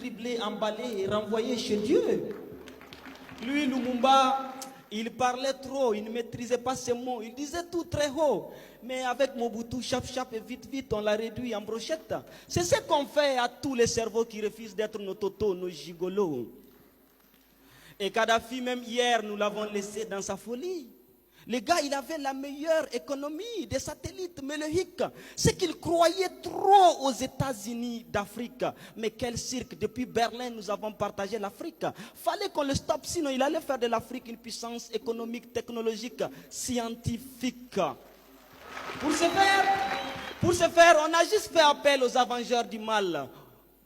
dribblé, emballé et renvoyé chez Dieu. Lui, Lumumba, il parlait trop, il ne maîtrisait pas ses mots, il disait tout très haut. Mais avec Mobutu, chap et vite, on l'a réduit en brochette. C'est ce qu'on fait à tous les cerveaux qui refusent d'être nos totos, nos gigolos. Et Kadhafi, même hier, nous l'avons laissé dans sa folie. Le gars, il avait la meilleure économie des satellites, mais le hic, c'est qu'il croyait trop aux États-Unis d'Afrique. Mais quel cirque, depuis Berlin, nous avons partagé l'Afrique. Fallait qu'on le stoppe, sinon il allait faire de l'Afrique une puissance économique, technologique, scientifique. Pour ce faire, on a juste fait appel aux avengeurs du mal.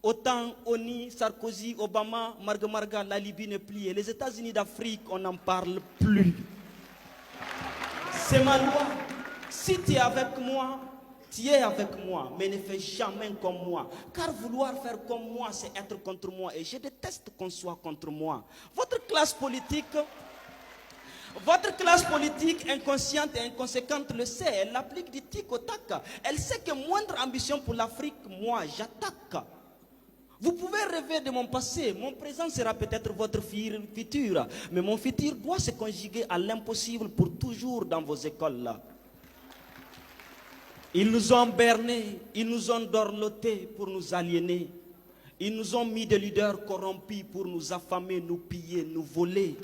Autant Oni, Sarkozy, Obama, Marga, la Libye n'est pliée. Les États-Unis d'Afrique, on n'en parle plus. C'est ma loi. Si tu es avec moi, tu es avec moi, mais ne fais jamais comme moi. Car vouloir faire comme moi, c'est être contre moi. Et je déteste qu'on soit contre moi. Votre classe politique inconsciente et inconséquente le sait. Elle applique du tic au tac. Elle sait que moindre ambition pour l'Afrique, moi, j'attaque. Vous pouvez rêver de mon passé, mon présent sera peut-être votre futur, mais mon futur doit se conjuguer à l'impossible pour toujours dans vos écoles là. Ils nous ont bernés, ils nous ont dorlotés pour nous aliéner. Ils nous ont mis des leaders corrompus pour nous affamer, nous piller, nous voler.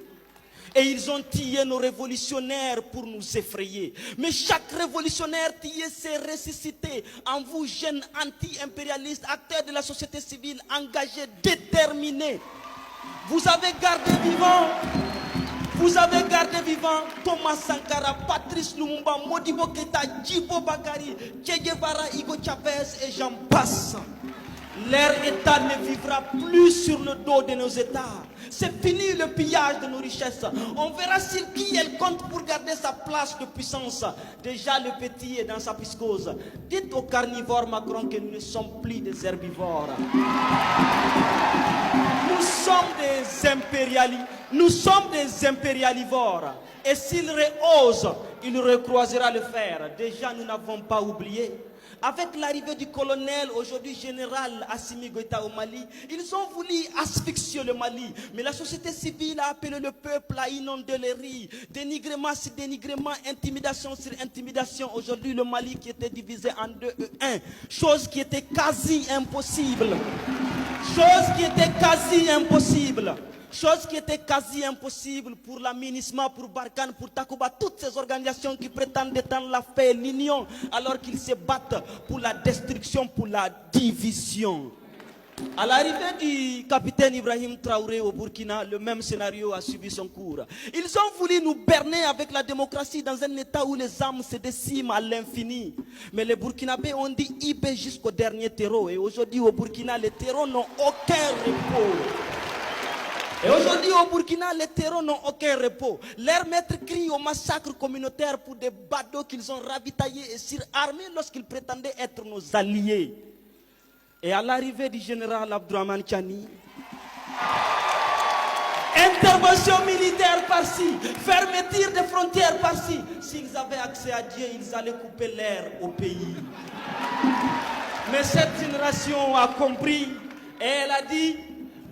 Et ils ont tué nos révolutionnaires pour nous effrayer. Mais chaque révolutionnaire tué s'est ressuscité en vous, jeunes anti-impérialistes, acteurs de la société civile, engagés, déterminés. Vous avez gardé vivant Thomas Sankara, Patrice Lumumba, Modibo Keïta, Djibo Bakary, Che Guevara, Hugo Chavez et j'en passe. Leur État ne vivra plus sur le dos de nos États. C'est fini le pillage de nos richesses. On verra sur qui elle compte pour garder sa place de puissance. Déjà le petit est dans sa psychose. Dites aux carnivores Macron que nous ne sommes plus des herbivores. Nous sommes des impérialivores. Et s'il rehausse, il recroisera le fer. Déjà nous n'avons pas oublié. Avec l'arrivée du colonel, aujourd'hui général Assimi Goïta au Mali, ils ont voulu asphyxier le Mali. Mais la société civile a appelé le peuple à inonder les rues. Dénigrement sur dénigrement, intimidation sur intimidation. Aujourd'hui, le Mali qui était divisé en 2 et 1. Chose qui était quasi impossible. Chose qui était quasi impossible pour la MINUSMA, pour Barkhane, pour Takuba, toutes ces organisations qui prétendent détendre la paix et l'union, alors qu'ils se battent pour la destruction, pour la division. À l'arrivée du capitaine Ibrahim Traoré au Burkina, le même scénario a suivi son cours. Ils ont voulu nous berner avec la démocratie dans un état où les âmes se déciment à l'infini. Mais les Burkinabés ont dit IB jusqu'au dernier terreau. Et aujourd'hui au Burkina, les terreaux n'ont aucun repos. Leurs maîtres crient au massacre communautaire pour des badauds qu'ils ont ravitaillés et surarmés lorsqu'ils prétendaient être nos alliés. Et à l'arrivée du général Abdourahmane Tchani, intervention militaire par-ci, fermeture des frontières par-ci. S'ils avaient accès à Dieu, ils allaient couper l'air au pays. Mais cette génération a compris et elle a dit: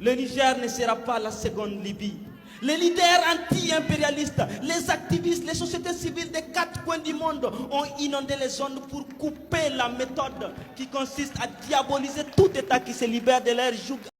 le Niger ne sera pas la seconde Libye. Les leaders anti-impérialistes, les activistes, les sociétés civiles des 4 coins du monde ont inondé les zones pour couper la méthode qui consiste à diaboliser tout État qui se libère de leur joug